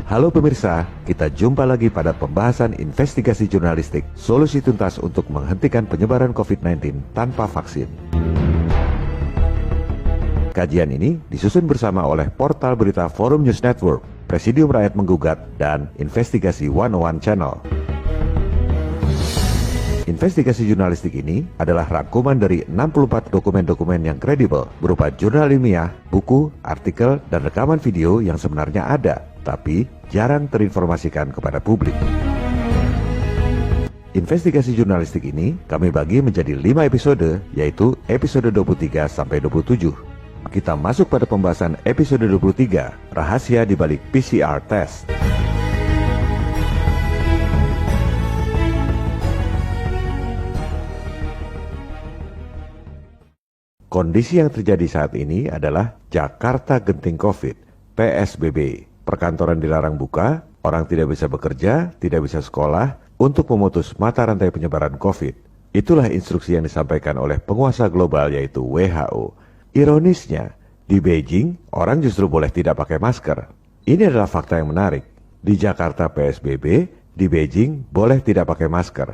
Halo pemirsa, kita jumpa lagi pada pembahasan investigasi jurnalistik, solusi tuntas untuk menghentikan penyebaran COVID-19 tanpa vaksin. Kajian ini disusun bersama oleh portal berita Forum News Network, Presidium Rakyat Menggugat, dan Investigasi 101 Channel. Investigasi jurnalistik ini adalah rangkuman dari 64 dokumen-dokumen yang kredibel berupa jurnal ilmiah, buku, artikel, dan rekaman video yang sebenarnya ada, tapi jarang terinformasikan kepada publik. Investigasi jurnalistik ini kami bagi menjadi 5 episode, yaitu episode 23 sampai 27. Kita masuk pada pembahasan episode 23, rahasia di balik PCR test. Kondisi yang terjadi saat ini adalah Jakarta genting COVID, PSBB. Perkantoran dilarang buka, orang tidak bisa bekerja, tidak bisa sekolah, untuk memutus mata rantai penyebaran COVID. Itulah instruksi yang disampaikan oleh penguasa global yaitu WHO. Ironisnya, di Beijing, orang justru boleh tidak pakai masker. Ini adalah fakta yang menarik. Di Jakarta PSBB, di Beijing boleh tidak pakai masker.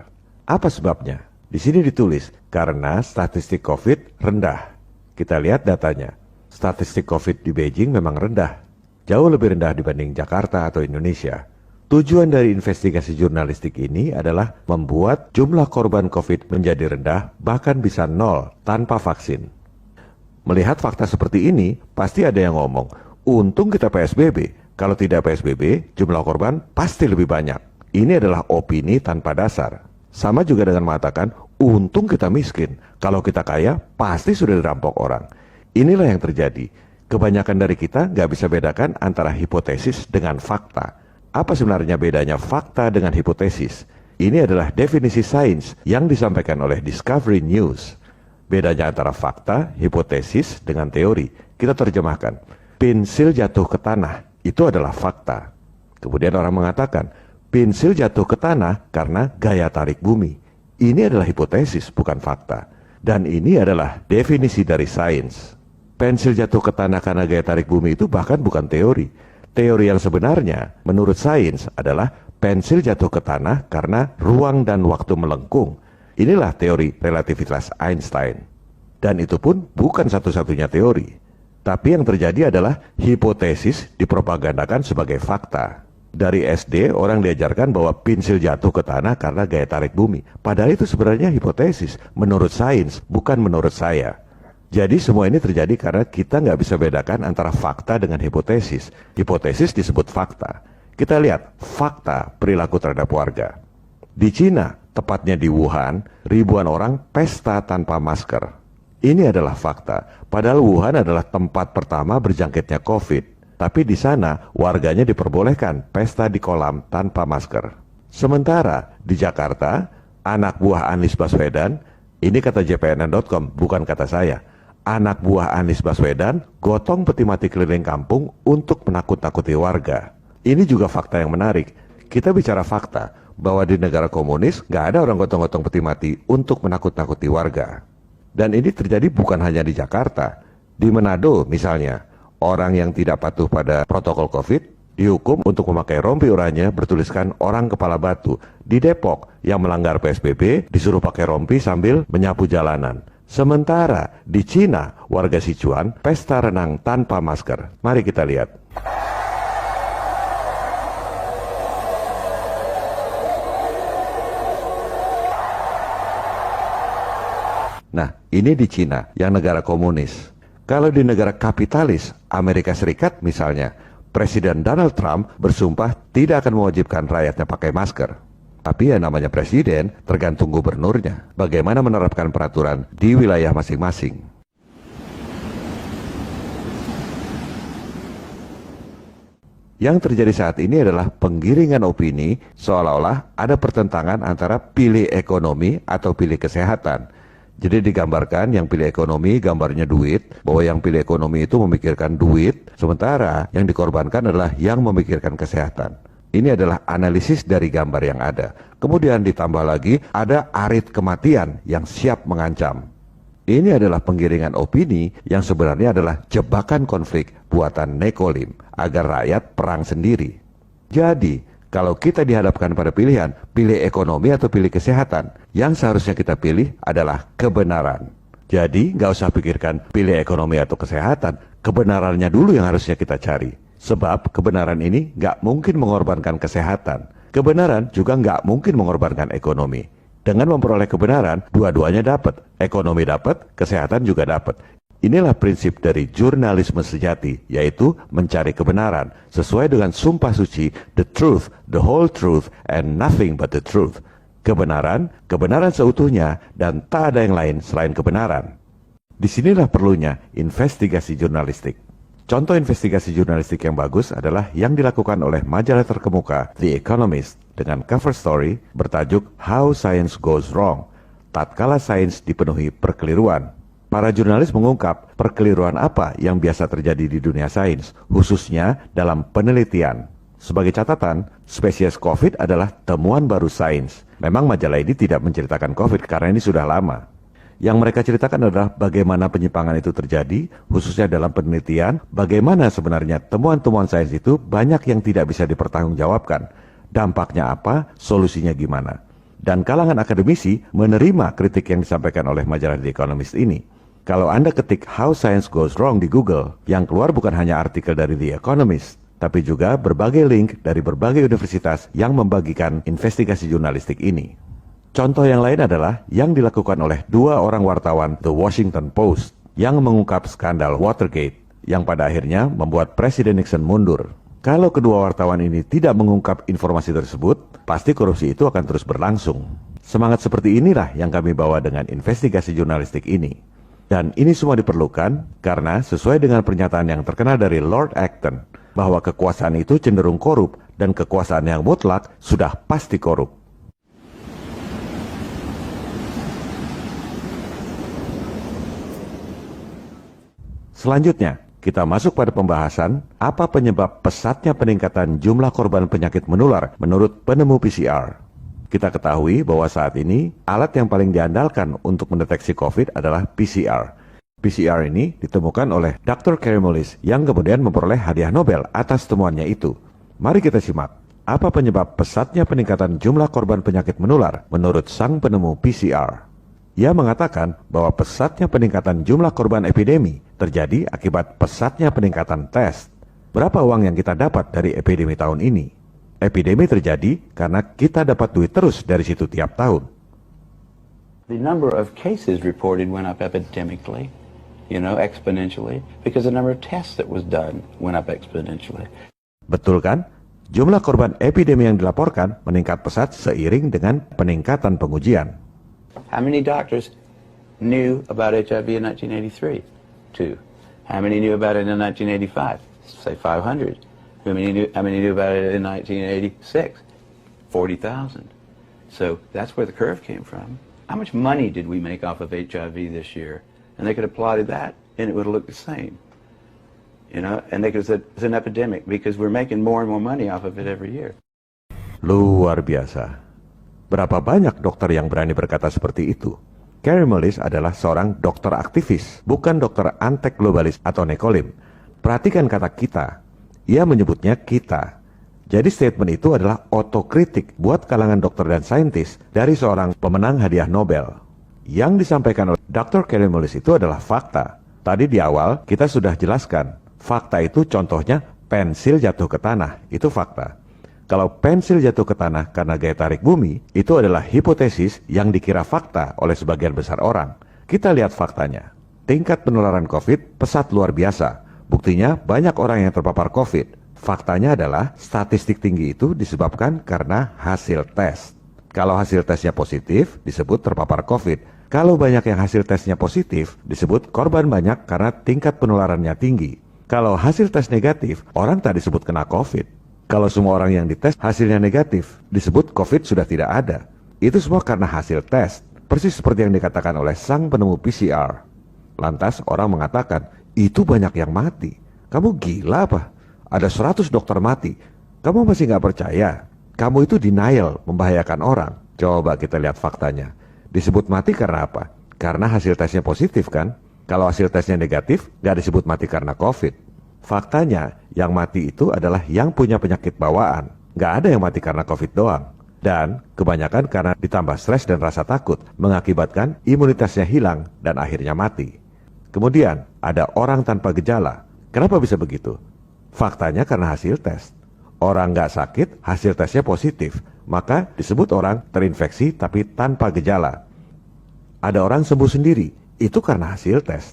Apa sebabnya? Di sini ditulis, karena statistik COVID rendah. Kita lihat datanya. Statistik COVID di Beijing memang rendah. Jauh lebih rendah dibanding Jakarta atau Indonesia. Tujuan dari investigasi jurnalistik ini adalah membuat jumlah korban COVID menjadi rendah, bahkan bisa 0 tanpa vaksin. Melihat fakta seperti ini, pasti ada yang ngomong, untung kita PSBB. Kalau tidak PSBB, jumlah korban pasti lebih banyak. Ini adalah opini tanpa dasar. Sama juga dengan mengatakan, untung kita miskin. Kalau kita kaya, pasti sudah dirampok orang. Inilah yang terjadi. Kebanyakan dari kita nggak bisa bedakan antara hipotesis dengan fakta. Apa sebenarnya bedanya fakta dengan hipotesis? Ini adalah definisi sains yang disampaikan oleh Discovery News. Bedanya antara fakta, hipotesis, dengan teori. Kita terjemahkan. Pensil jatuh ke tanah, itu adalah fakta. Kemudian orang mengatakan, pensil jatuh ke tanah karena gaya tarik bumi. Ini adalah hipotesis, bukan fakta. Dan ini adalah definisi dari sains. Pensil jatuh ke tanah karena gaya tarik bumi itu bahkan bukan teori. Teori yang sebenarnya, menurut sains, adalah pensil jatuh ke tanah karena ruang dan waktu melengkung. Inilah teori relativitas Einstein. Dan itu pun bukan satu-satunya teori. Tapi yang terjadi adalah hipotesis dipropagandakan sebagai fakta. Dari SD, orang diajarkan bahwa pensil jatuh ke tanah karena gaya tarik bumi. Padahal itu sebenarnya hipotesis, menurut sains, bukan menurut saya. Jadi semua ini terjadi karena kita nggak bisa bedakan antara fakta dengan hipotesis. Hipotesis disebut fakta. Kita lihat fakta perilaku terhadap warga. Di Cina, tepatnya di Wuhan, ribuan orang pesta tanpa masker. Ini adalah fakta. Padahal Wuhan adalah tempat pertama berjangkitnya COVID. Tapi di sana warganya diperbolehkan pesta di kolam tanpa masker. Sementara di Jakarta, anak buah Anies Baswedan, ini kata jpnn.com, bukan kata saya. Anak buah Anies Baswedan gotong peti mati keliling kampung untuk menakut-nakuti warga. Ini juga fakta yang menarik. Kita bicara fakta bahwa di negara komunis nggak ada orang gotong-gotong peti mati untuk menakut-nakuti warga. Dan ini terjadi bukan hanya di Jakarta. Di Manado misalnya, orang yang tidak patuh pada protokol COVID dihukum untuk memakai rompi oranye bertuliskan orang kepala batu. Di Depok, yang melanggar PSBB disuruh pakai rompi sambil menyapu jalanan. Sementara di Cina, warga Sichuan pesta renang tanpa masker. Mari kita lihat. Nah, ini di Cina, yang negara komunis. Kalau di negara kapitalis, Amerika Serikat misalnya, Presiden Donald Trump bersumpah tidak akan mewajibkan rakyatnya pakai masker. Tapi yang namanya presiden tergantung gubernurnya, bagaimana menerapkan peraturan di wilayah masing-masing. Yang terjadi saat ini adalah penggiringan opini seolah-olah ada pertentangan antara pilih ekonomi atau pilih kesehatan. Jadi digambarkan yang pilih ekonomi gambarnya duit, bahwa yang pilih ekonomi itu memikirkan duit, sementara yang dikorbankan adalah yang memikirkan kesehatan. Ini adalah analisis dari gambar yang ada. Kemudian ditambah lagi ada arit kematian yang siap mengancam. Ini adalah penggiringan opini yang sebenarnya adalah jebakan konflik buatan Nekolim agar rakyat perang sendiri. Jadi, kalau kita dihadapkan pada pilihan, pilih ekonomi atau pilih kesehatan, yang seharusnya kita pilih adalah kebenaran. Jadi, nggak usah pikirkan pilih ekonomi atau kesehatan, kebenarannya dulu yang harusnya kita cari. Sebab kebenaran ini nggak mungkin mengorbankan kesehatan. Kebenaran juga nggak mungkin mengorbankan ekonomi. Dengan memperoleh kebenaran, dua-duanya dapat. Ekonomi dapat, kesehatan juga dapat. Inilah prinsip dari jurnalisme sejati, yaitu mencari kebenaran, sesuai dengan sumpah suci, the truth, the whole truth, and nothing but the truth. Kebenaran, kebenaran seutuhnya, dan tak ada yang lain selain kebenaran. Disinilah perlunya investigasi jurnalistik. Contoh investigasi jurnalistik yang bagus adalah yang dilakukan oleh majalah terkemuka The Economist dengan cover story bertajuk How Science Goes Wrong, tatkala sains dipenuhi perkeliruan. Para jurnalis mengungkap perkeliruan apa yang biasa terjadi di dunia sains, khususnya dalam penelitian. Sebagai catatan, spesies COVID adalah temuan baru sains. Memang majalah ini tidak menceritakan COVID karena ini sudah lama. Yang mereka ceritakan adalah bagaimana penyimpangan itu terjadi, khususnya dalam penelitian, bagaimana sebenarnya temuan-temuan sains itu banyak yang tidak bisa dipertanggungjawabkan. Dampaknya apa, solusinya gimana. Dan kalangan akademisi menerima kritik yang disampaikan oleh majalah The Economist ini. Kalau Anda ketik How Science Goes Wrong di Google, yang keluar bukan hanya artikel dari The Economist, tapi juga berbagai link dari berbagai universitas yang membagikan investigasi jurnalistik ini. Contoh yang lain adalah yang dilakukan oleh dua orang wartawan The Washington Post yang mengungkap skandal Watergate yang pada akhirnya membuat Presiden Nixon mundur. Kalau kedua wartawan ini tidak mengungkap informasi tersebut, pasti korupsi itu akan terus berlangsung. Semangat seperti inilah yang kami bawa dengan investigasi jurnalistik ini. Dan ini semua diperlukan karena sesuai dengan pernyataan yang terkenal dari Lord Acton, bahwa kekuasaan itu cenderung korup dan kekuasaan yang mutlak sudah pasti korup. Selanjutnya, kita masuk pada pembahasan apa penyebab pesatnya peningkatan jumlah korban penyakit menular menurut penemu PCR. Kita ketahui bahwa saat ini alat yang paling diandalkan untuk mendeteksi COVID adalah PCR. PCR ini ditemukan oleh Dr. Kary Mullis yang kemudian memperoleh hadiah Nobel atas temuannya itu. Mari kita simak, apa penyebab pesatnya peningkatan jumlah korban penyakit menular menurut sang penemu PCR. Ia mengatakan bahwa pesatnya peningkatan jumlah korban epidemi terjadi akibat pesatnya peningkatan tes. Berapa uang yang kita dapat dari epidemi tahun ini? Epidemi terjadi karena kita dapat duit terus dari situ tiap tahun. The number of cases reported went up epidemically, exponentially, because the number of tests that was done went up exponentially. Betul kan? Jumlah korban epidemi yang dilaporkan meningkat pesat seiring dengan peningkatan pengujian. How many doctors knew about HIV in 1983? 2. How many knew about it in 1985? Say 500. How many knew about it in 1986? 40,000. So that's where the curve came from. How much money did we make off of HIV this year? And they could have plotted that, and it would have looked the same. And they could have said it's an epidemic because we're making more and more money off of it every year. Luar biasa. Berapa banyak dokter yang berani berkata seperti itu? Kary Mullis adalah seorang dokter aktivis, bukan dokter antek globalis atau nekolim. Perhatikan kata kita. Ia menyebutnya kita. Jadi statement itu adalah otokritik buat kalangan dokter dan saintis dari seorang pemenang hadiah Nobel. Yang disampaikan oleh Dr. Kary Mullis itu adalah fakta. Tadi di awal kita sudah jelaskan, fakta itu contohnya pensil jatuh ke tanah, itu fakta. Kalau pensil jatuh ke tanah karena gaya tarik bumi, itu adalah hipotesis yang dikira fakta oleh sebagian besar orang. Kita lihat faktanya. Tingkat penularan COVID pesat luar biasa. Buktinya banyak orang yang terpapar COVID. Faktanya adalah statistik tinggi itu disebabkan karena hasil tes. Kalau hasil tesnya positif, disebut terpapar COVID. Kalau banyak yang hasil tesnya positif, disebut korban banyak karena tingkat penularannya tinggi. Kalau hasil tes negatif, orang tak disebut kena COVID. Kalau semua orang yang dites hasilnya negatif, disebut COVID sudah tidak ada. Itu semua karena hasil tes. Persis seperti yang dikatakan oleh sang penemu PCR. Lantas orang mengatakan, itu banyak yang mati. Kamu gila apa? Ada 100 dokter mati. Kamu masih nggak percaya? Kamu itu denial, membahayakan orang. Coba kita lihat faktanya. Disebut mati karena apa? Karena hasil tesnya positif kan? Kalau hasil tesnya negatif, nggak disebut mati karena COVID. Faktanya, yang mati itu adalah yang punya penyakit bawaan. Nggak ada yang mati karena COVID doang. Dan kebanyakan karena ditambah stres dan rasa takut, mengakibatkan imunitasnya hilang dan akhirnya mati. Kemudian, ada orang tanpa gejala. Kenapa bisa begitu? Faktanya karena hasil tes. Orang nggak sakit, hasil tesnya positif. Maka disebut orang terinfeksi tapi tanpa gejala. Ada orang sembuh sendiri, itu karena hasil tes.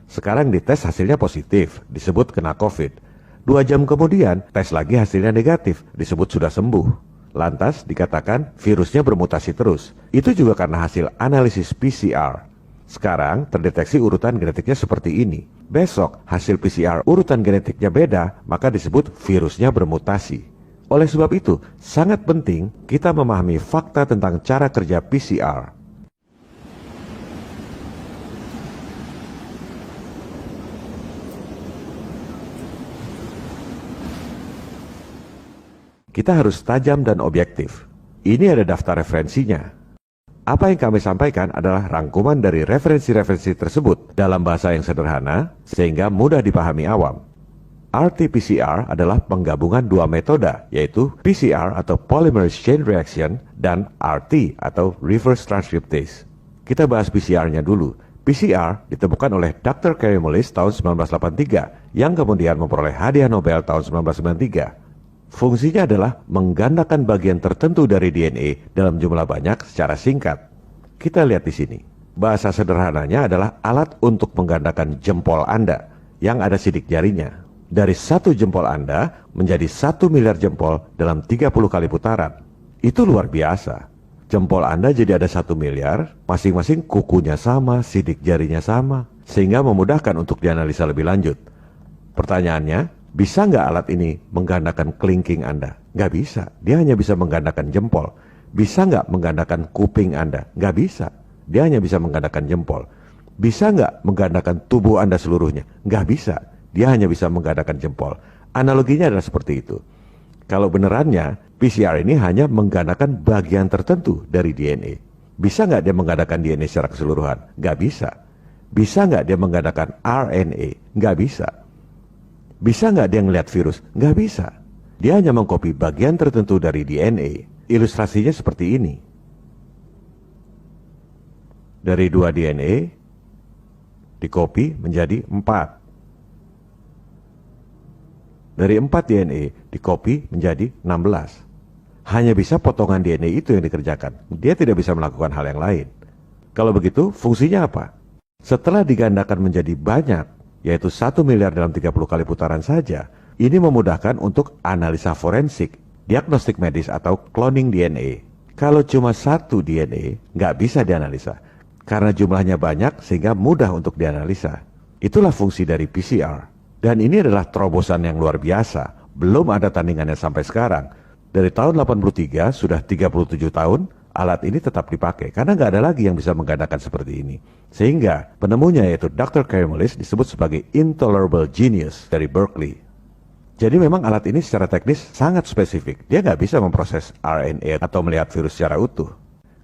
Sekarang dites hasilnya positif, disebut kena COVID. 2 jam kemudian, tes lagi hasilnya negatif, disebut sudah sembuh. Lantas dikatakan virusnya bermutasi terus. Itu juga karena hasil analisis PCR. Sekarang terdeteksi urutan genetiknya seperti ini. Besok hasil PCR urutan genetiknya beda, maka disebut virusnya bermutasi. Oleh sebab itu, sangat penting kita memahami fakta tentang cara kerja PCR. Kita harus tajam dan objektif. Ini ada daftar referensinya. Apa yang kami sampaikan adalah rangkuman dari referensi-referensi tersebut dalam bahasa yang sederhana sehingga mudah dipahami awam. RT-PCR adalah penggabungan 2 metode, yaitu PCR atau Polymerase Chain Reaction dan RT atau Reverse Transcriptase. Kita bahas PCR-nya dulu. PCR ditemukan oleh Dr. Kary Mullis tahun 1983 yang kemudian memperoleh hadiah Nobel tahun 1993. Fungsinya adalah menggandakan bagian tertentu dari DNA dalam jumlah banyak secara singkat. Kita lihat di sini. Bahasa sederhananya adalah alat untuk menggandakan jempol Anda yang ada sidik jarinya. Dari 1 jempol Anda menjadi 1 miliar jempol dalam 30 kali putaran. Itu luar biasa. Jempol Anda jadi ada 1 miliar, masing-masing kukunya sama, sidik jarinya sama, sehingga memudahkan untuk dianalisa lebih lanjut. Pertanyaannya, bisa nggak alat ini menggandakan kelingking Anda? Nggak bisa, dia hanya bisa menggandakan jempol. Bisa nggak menggandakan kuping Anda? Nggak bisa, dia hanya bisa menggandakan jempol. Bisa nggak menggandakan tubuh Anda seluruhnya? Nggak bisa, dia hanya bisa menggandakan jempol. Analoginya adalah seperti itu. Kalau benerannya, PCR ini hanya menggandakan bagian tertentu dari DNA. Bisa nggak dia menggandakan DNA secara keseluruhan? Nggak bisa. Bisa nggak dia menggandakan RNA? Nggak bisa. Bisa nggak dia ngelihat virus? Nggak bisa. Dia hanya mengcopy bagian tertentu dari DNA. Ilustrasinya seperti ini. Dari 2 DNA, dicopy menjadi 4. Dari 4 DNA, dicopy menjadi 16. Hanya bisa potongan DNA itu yang dikerjakan. Dia tidak bisa melakukan hal yang lain. Kalau begitu, fungsinya apa? Setelah digandakan menjadi banyak, yaitu 1 miliar dalam 30 kali putaran saja, ini memudahkan untuk analisa forensik, diagnostik medis atau cloning DNA. Kalau cuma 1 DNA, nggak bisa dianalisa. Karena jumlahnya banyak sehingga mudah untuk dianalisa. Itulah fungsi dari PCR. Dan ini adalah terobosan yang luar biasa. Belum ada tandingannya sampai sekarang. Dari tahun 83, sudah 37 tahun, alat ini tetap dipakai. Karena nggak ada lagi yang bisa menggandakan seperti ini. Sehingga penemunya yaitu Dr. Kary Mullis disebut sebagai intolerable genius dari Berkeley. Jadi memang alat ini secara teknis sangat spesifik. Dia nggak bisa memproses RNA atau melihat virus secara utuh.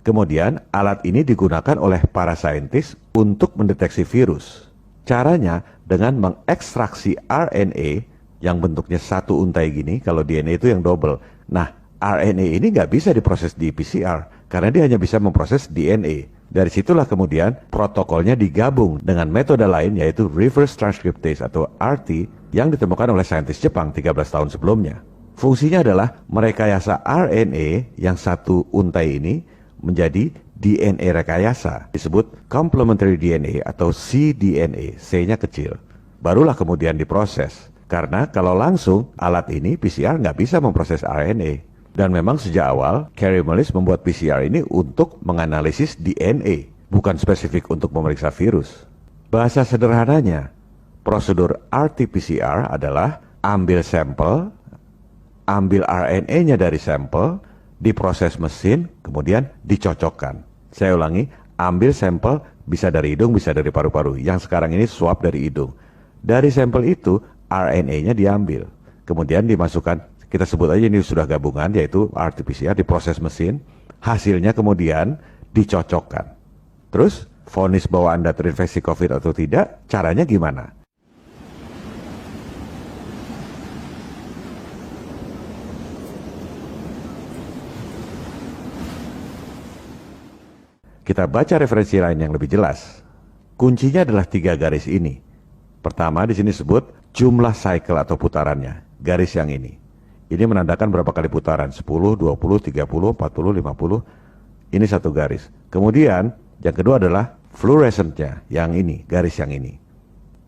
Kemudian alat ini digunakan oleh para saintis untuk mendeteksi virus. Caranya dengan mengekstraksi RNA yang bentuknya satu untai gini, kalau DNA itu yang double. Nah, RNA ini nggak bisa diproses di PCR karena dia hanya bisa memproses DNA. Dari situlah kemudian protokolnya digabung dengan metode lain yaitu reverse transcriptase atau RT yang ditemukan oleh saintis Jepang 13 tahun sebelumnya. Fungsinya adalah merekayasa RNA yang satu untai ini menjadi DNA rekayasa, disebut complementary DNA atau cDNA, C-nya kecil. Barulah kemudian diproses. Karena kalau langsung alat ini PCR nggak bisa memproses RNA. Dan memang sejak awal, Kary Mullis membuat PCR ini untuk menganalisis DNA, bukan spesifik untuk memeriksa virus. Bahasa sederhananya, prosedur RT-PCR adalah ambil sampel, ambil RNA-nya dari sampel, diproses mesin, kemudian dicocokkan. Saya ulangi, ambil sampel bisa dari hidung, bisa dari paru-paru. Yang sekarang ini swab dari hidung. Dari sampel itu, RNA-nya diambil. Kemudian dimasukkan, kita sebut aja ini sudah gabungan, yaitu RT-PCR, diproses mesin. Hasilnya kemudian dicocokkan. Terus, vonis bahwa Anda terinfeksi COVID atau tidak, caranya gimana? Kita baca referensi lain yang lebih jelas. Kuncinya adalah 3 garis ini. Pertama, di sini disebut jumlah cycle atau putarannya, garis yang ini. Ini menandakan berapa kali putaran, 10, 20, 30, 40, 50. Ini satu garis. Kemudian, yang kedua adalah fluorescent-nya, yang ini, garis yang ini.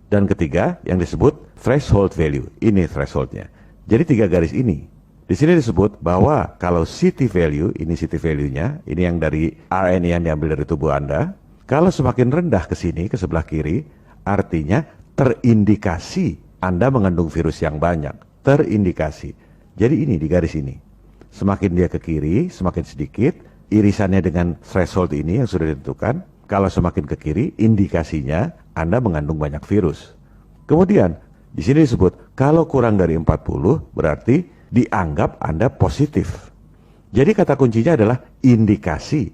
Dan ketiga, yang disebut threshold value, ini threshold-nya. Jadi 3 garis ini. Di sini disebut bahwa kalau CT value, ini CT value-nya, ini yang dari RNA yang diambil dari tubuh Anda, kalau semakin rendah ke sini, ke sebelah kiri, artinya terindikasi Anda mengandung virus yang banyak. Terindikasi. Jadi ini di garis ini. Semakin dia ke kiri, semakin sedikit, irisannya dengan threshold ini yang sudah ditentukan. Kalau semakin ke kiri, indikasinya Anda mengandung banyak virus. Kemudian, di sini disebut kalau kurang dari 40, berarti dianggap Anda positif. Jadi kata kuncinya adalah indikasi.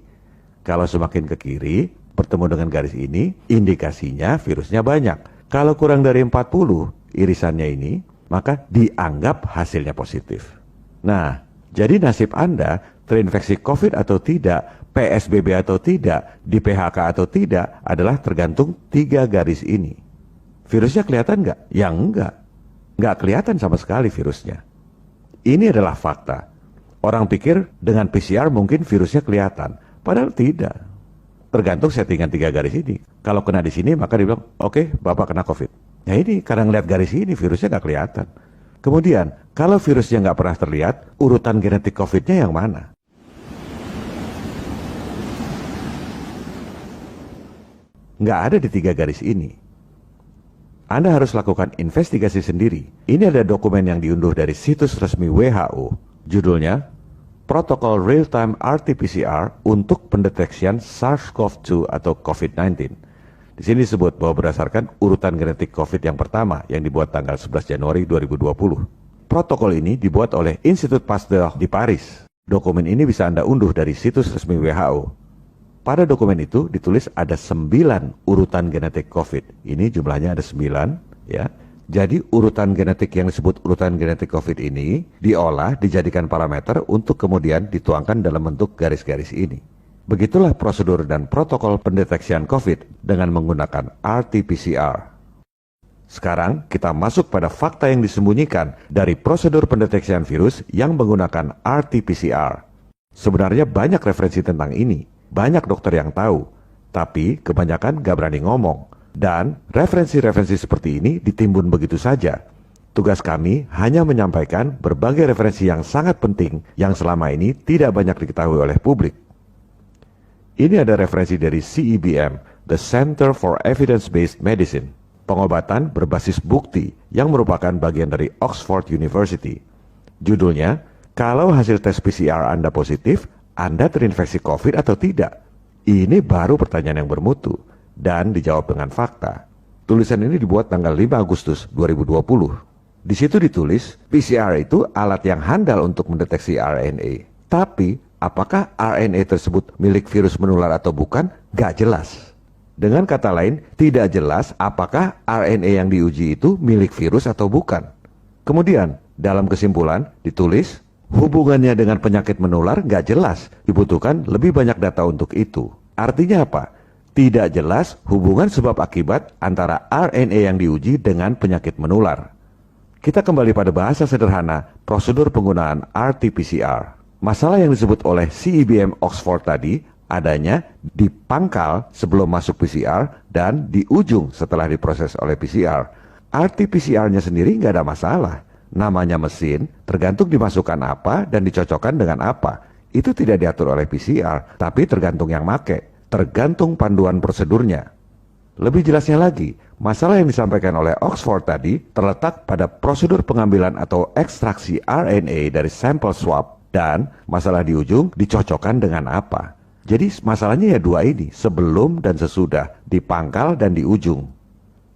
Kalau semakin ke kiri, bertemu dengan garis ini, indikasinya virusnya banyak. Kalau kurang dari 40, irisannya ini, maka dianggap hasilnya positif. Nah, jadi nasib Anda terinfeksi COVID atau tidak, PSBB atau tidak, di PHK atau tidak, adalah tergantung 3 garis ini. Virusnya kelihatan nggak? Ya enggak. Nggak kelihatan sama sekali virusnya. Ini adalah fakta. Orang pikir dengan PCR mungkin virusnya kelihatan. Padahal tidak. Tergantung settingan 3 garis ini. Kalau kena di sini maka dibilang, oke, Bapak kena COVID. Ya ini, karena ngeliat garis ini virusnya nggak kelihatan. Kemudian, kalau virusnya nggak pernah terlihat, urutan genetik COVID-nya yang mana? Nggak ada di 3 garis ini. Anda harus lakukan investigasi sendiri. Ini ada dokumen yang diunduh dari situs resmi WHO. Judulnya, Protokol Real-Time RT-PCR untuk pendeteksian SARS-CoV-2 atau COVID-19. Di sini disebut bahwa berdasarkan urutan genetik COVID yang pertama yang dibuat tanggal 11 Januari 2020. Protokol ini dibuat oleh Institut Pasteur di Paris. Dokumen ini bisa Anda unduh dari situs resmi WHO. Pada dokumen itu ditulis ada 9 urutan genetik COVID. Ini jumlahnya ada 9, ya. Jadi urutan genetik yang disebut urutan genetik COVID ini diolah, dijadikan parameter untuk kemudian dituangkan dalam bentuk garis-garis ini. Begitulah prosedur dan protokol pendeteksian COVID dengan menggunakan RT-PCR. Sekarang kita masuk pada fakta yang disembunyikan dari prosedur pendeteksian virus yang menggunakan RT-PCR. Sebenarnya banyak referensi tentang ini, banyak dokter yang tahu, tapi kebanyakan gak berani ngomong. Dan referensi-referensi seperti ini ditimbun begitu saja. Tugas kami hanya menyampaikan berbagai referensi yang sangat penting yang selama ini tidak banyak diketahui oleh publik. Ini ada referensi dari CEBM, The Center for Evidence-Based Medicine, pengobatan berbasis bukti yang merupakan bagian dari Oxford University. Judulnya, kalau hasil tes PCR Anda positif, Anda terinfeksi COVID atau tidak? Ini baru pertanyaan yang bermutu dan dijawab dengan fakta. Tulisan ini dibuat tanggal 5 Agustus 2020. Di situ ditulis, PCR itu alat yang handal untuk mendeteksi RNA. Tapi, apakah RNA tersebut milik virus menular atau bukan? Gak jelas. Dengan kata lain, tidak jelas apakah RNA yang diuji itu milik virus atau bukan. Kemudian, dalam kesimpulan, ditulis, hubungannya dengan penyakit menular gak jelas. Dibutuhkan lebih banyak data untuk itu. Artinya apa? Tidak jelas hubungan sebab akibat antara RNA yang diuji dengan penyakit menular. Kita kembali pada bahasa sederhana, prosedur penggunaan RT-PCR. Masalah yang disebut oleh CEBM Oxford tadi adanya di pangkal sebelum masuk PCR dan di ujung setelah diproses oleh PCR. RT-PCR-nya sendiri nggak ada masalah. Namanya mesin, tergantung dimasukkan apa dan dicocokkan dengan apa. Itu tidak diatur oleh PCR, tapi tergantung yang make, tergantung panduan prosedurnya. Lebih jelasnya lagi, masalah yang disampaikan oleh Oxford tadi terletak pada prosedur pengambilan atau ekstraksi RNA dari sampel swab. Dan masalah di ujung dicocokkan dengan apa. Jadi masalahnya ya 2 ini, sebelum dan sesudah, di pangkal dan di ujung.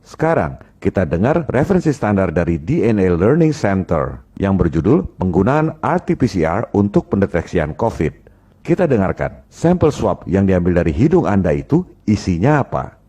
Sekarang kita dengar referensi standar dari DNA Learning Center yang berjudul penggunaan RT-PCR untuk pendeteksian COVID. Kita dengarkan, sampel swab yang diambil dari hidung Anda itu isinya apa?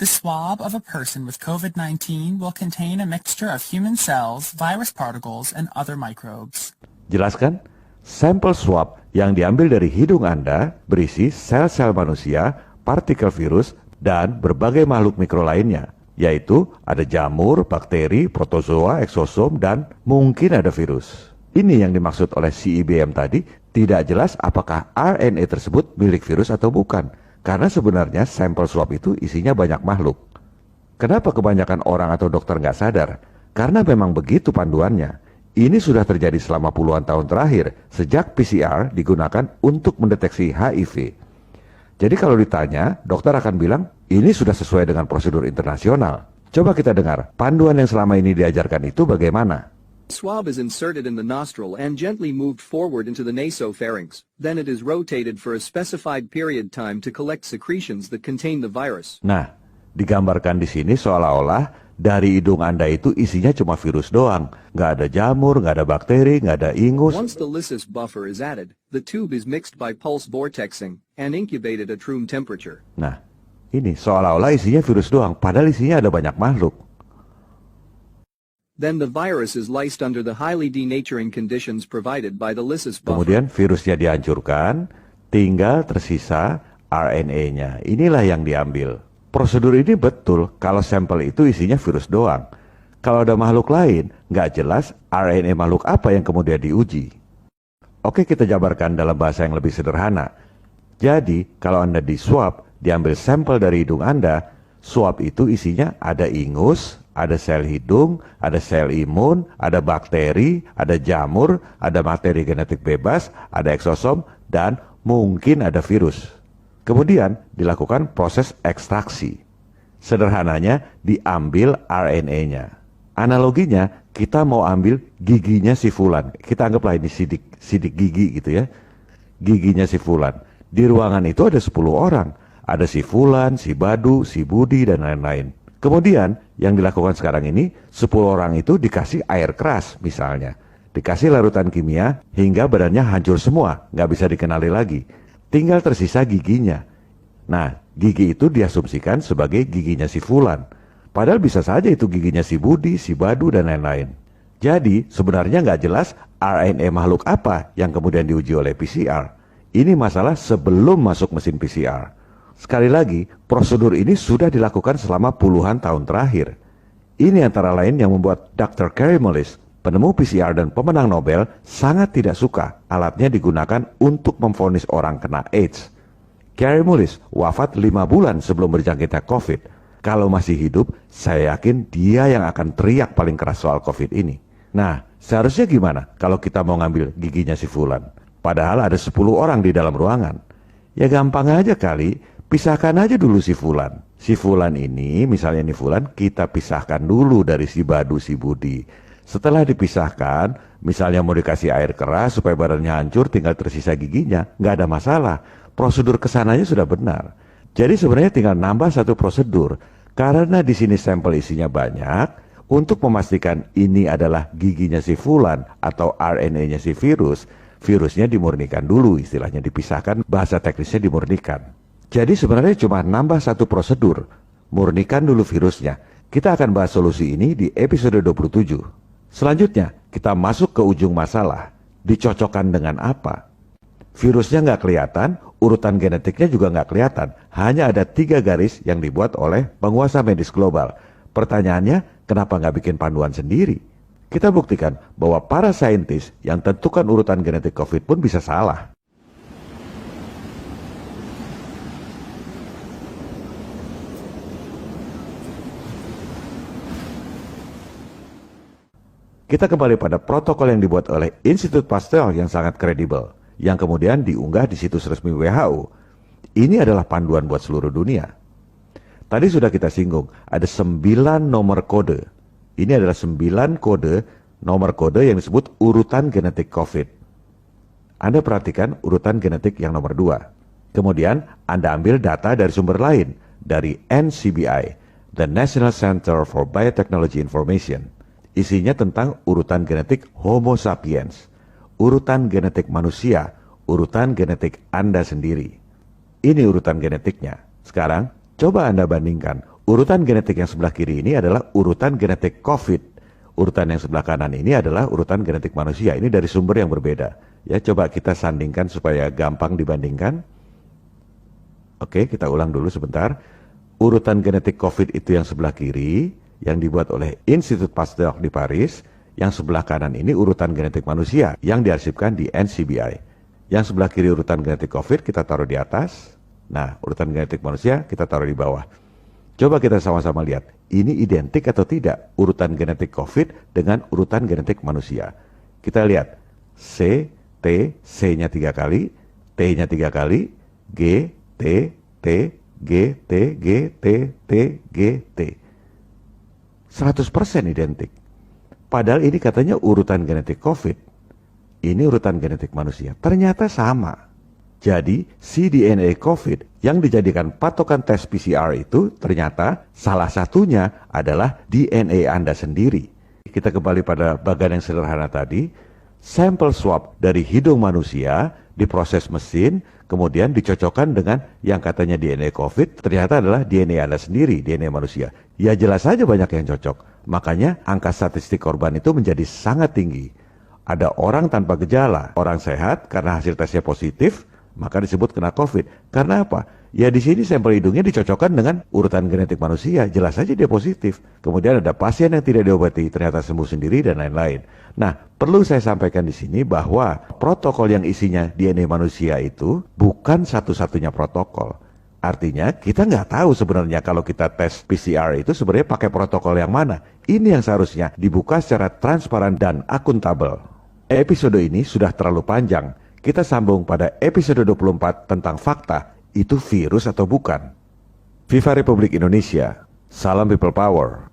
The swab of a person with COVID-19 will contain a mixture of human cells, virus particles, and other microbes. Jelaskan, Sampel swab yang diambil dari hidung Anda berisi sel-sel manusia, partikel virus, dan berbagai makhluk mikro lainnya, yaitu ada jamur, bakteri, protozoa, eksosom, dan mungkin ada virus. Ini yang dimaksud oleh CIBM tadi, tidak jelas apakah RNA tersebut milik virus atau bukan, karena sebenarnya sampel swab itu isinya banyak makhluk. Kenapa kebanyakan orang atau dokter nggak sadar? Karena memang begitu panduannya. Ini sudah terjadi selama puluhan tahun terakhir, sejak PCR digunakan untuk mendeteksi HIV. Jadi kalau ditanya, dokter akan bilang, ini sudah sesuai dengan prosedur internasional. Coba kita dengar, panduan yang selama ini diajarkan itu bagaimana? The swab is inserted in the nostril and gently moved forward into the nasopharynx. Then it is rotated for a specified period time to collect secretions that contain the virus. Nah, digambarkan di sini seolah-olah dari hidung Anda itu isinya cuma virus doang. Nggak ada jamur, nggak ada bakteri, nggak ada ingus. Once the lysis buffer is added, the tube is mixed by pulse vortexing and incubated at room temperature. Nah, ini seolah-olah isinya virus doang, padahal isinya ada banyak makhluk. Then the virus is lysed under the highly denaturing conditions provided by the lysis buffer. Kemudian virusnya dihancurkan, tinggal tersisa RNA-nya. Inilah yang diambil. Prosedur ini betul kalau sampel itu isinya virus doang. Kalau ada makhluk lain, nggak jelas RNA makhluk apa yang kemudian diuji. Oke, kita jabarkan dalam bahasa yang lebih sederhana. Jadi, kalau Anda di swab, diambil sampel dari hidung Anda, swab itu isinya ada ingus, ada sel hidung, ada sel imun, ada bakteri, ada jamur, ada materi genetik bebas, ada eksosom, dan mungkin ada virus. Kemudian dilakukan proses ekstraksi. Sederhananya diambil RNA-nya. Analoginya kita mau ambil giginya si fulan. Kita anggaplah ini sidik gigi gitu ya. Giginya si fulan. Di ruangan itu ada 10 orang. Ada si fulan, si badu, si budi, dan lain-lain. Kemudian yang dilakukan sekarang ini 10 orang itu dikasih air keras misalnya. Dikasih larutan kimia hingga badannya hancur semua. Nggak bisa dikenali lagi. Tinggal tersisa giginya. Nah, gigi itu diasumsikan sebagai giginya si fulan. Padahal bisa saja itu giginya si budi, si badu, dan lain-lain. Jadi, sebenarnya nggak jelas RNA makhluk apa yang kemudian diuji oleh PCR. Ini masalah sebelum masuk mesin PCR. Sekali lagi, prosedur ini sudah dilakukan selama puluhan tahun terakhir. Ini antara lain yang membuat Dr. Kary Mullis, penemu PCR dan pemenang Nobel, sangat tidak suka alatnya digunakan untuk memvonis orang kena AIDS. Kary Mullis wafat 5 bulan sebelum berjangkitnya COVID. Kalau masih hidup, saya yakin dia yang akan teriak paling keras soal COVID ini. Nah, seharusnya gimana kalau kita mau ngambil giginya si fulan? Padahal ada 10 orang di dalam ruangan. Ya gampang aja kali, pisahkan aja dulu si fulan. Si fulan ini, misalnya ini fulan, kita pisahkan dulu dari si badu, si budi. Setelah dipisahkan, misalnya mau dikasih air keras supaya badannya hancur, tinggal tersisa giginya, nggak ada masalah. Prosedur kesananya sudah benar. Jadi sebenarnya tinggal nambah satu prosedur. Karena di sini sampel isinya banyak, untuk memastikan ini adalah giginya si fulan atau RNA-nya si virus, virusnya dimurnikan dulu, istilahnya dipisahkan, bahasa teknisnya dimurnikan. Jadi sebenarnya cuma nambah satu prosedur, murnikan dulu virusnya. Kita akan bahas solusi ini di episode 27. Selanjutnya, kita masuk ke ujung masalah. Dicocokkan dengan apa? Virusnya nggak kelihatan, urutan genetiknya juga nggak kelihatan. Hanya ada 3 garis yang dibuat oleh penguasa medis global. Pertanyaannya, kenapa nggak bikin panduan sendiri? Kita buktikan bahwa para saintis yang tentukan urutan genetik COVID pun bisa salah. Kita kembali pada protokol yang dibuat oleh Institut Pasteur yang sangat kredibel, yang kemudian diunggah di situs resmi WHO. Ini adalah panduan buat seluruh dunia. Tadi sudah kita singgung, ada 9 nomor kode. Ini adalah 9 kode, nomor kode yang disebut urutan genetik COVID. Anda perhatikan urutan genetik yang nomor 2. Kemudian Anda ambil data dari sumber lain, dari NCBI, the National Center for Biotechnology Information. Isinya tentang urutan genetik Homo sapiens, urutan genetik manusia, urutan genetik Anda sendiri. Ini urutan genetiknya. Sekarang, coba Anda bandingkan. Urutan genetik yang sebelah kiri ini adalah urutan genetik COVID. Urutan yang sebelah kanan ini adalah urutan genetik manusia. Ini dari sumber yang berbeda. Ya, coba kita sandingkan supaya gampang dibandingkan. Oke, kita ulang dulu sebentar. Urutan genetik COVID itu yang sebelah kiri, yang dibuat oleh Institut Pasteur di Paris. Yang sebelah kanan ini urutan genetik manusia, yang diarsipkan di NCBI. Yang sebelah kiri urutan genetik COVID kita taruh di atas. Nah, urutan genetik manusia kita taruh di bawah. Coba kita sama-sama lihat, ini identik atau tidak urutan genetik COVID dengan urutan genetik manusia. Kita lihat, C, T, C-nya 3 kali, T-nya 3 kali, G, T, T, G, T, G, T, T, G, T. 100% identik. Padahal ini katanya urutan genetik COVID. Ini urutan genetik manusia. Ternyata sama. Jadi, cDNA COVID yang dijadikan patokan tes PCR itu ternyata salah satunya adalah DNA Anda sendiri. Kita kembali pada bagian yang sederhana tadi. Sampel swab dari hidung manusia diproses mesin, kemudian dicocokkan dengan yang katanya DNA COVID, ternyata adalah DNA Anda sendiri, DNA manusia. Ya jelas saja banyak yang cocok. Makanya angka statistik korban itu menjadi sangat tinggi. Ada orang tanpa gejala, orang sehat karena hasil tesnya positif, maka disebut kena COVID. Karena apa? Ya di sini sampel hidungnya dicocokkan dengan urutan genetik manusia, jelas saja dia positif. Kemudian ada pasien yang tidak diobati, ternyata sembuh sendiri dan lain-lain. Nah, perlu saya sampaikan di sini bahwa protokol yang isinya DNA manusia itu bukan satu-satunya protokol. Artinya kita nggak tahu sebenarnya kalau kita tes PCR itu sebenarnya pakai protokol yang mana. Ini yang seharusnya dibuka secara transparan dan akuntabel. Episode ini sudah terlalu panjang. Kita sambung pada episode 24 tentang fakta. Itu virus atau bukan? Viva Republik Indonesia. Salam People Power.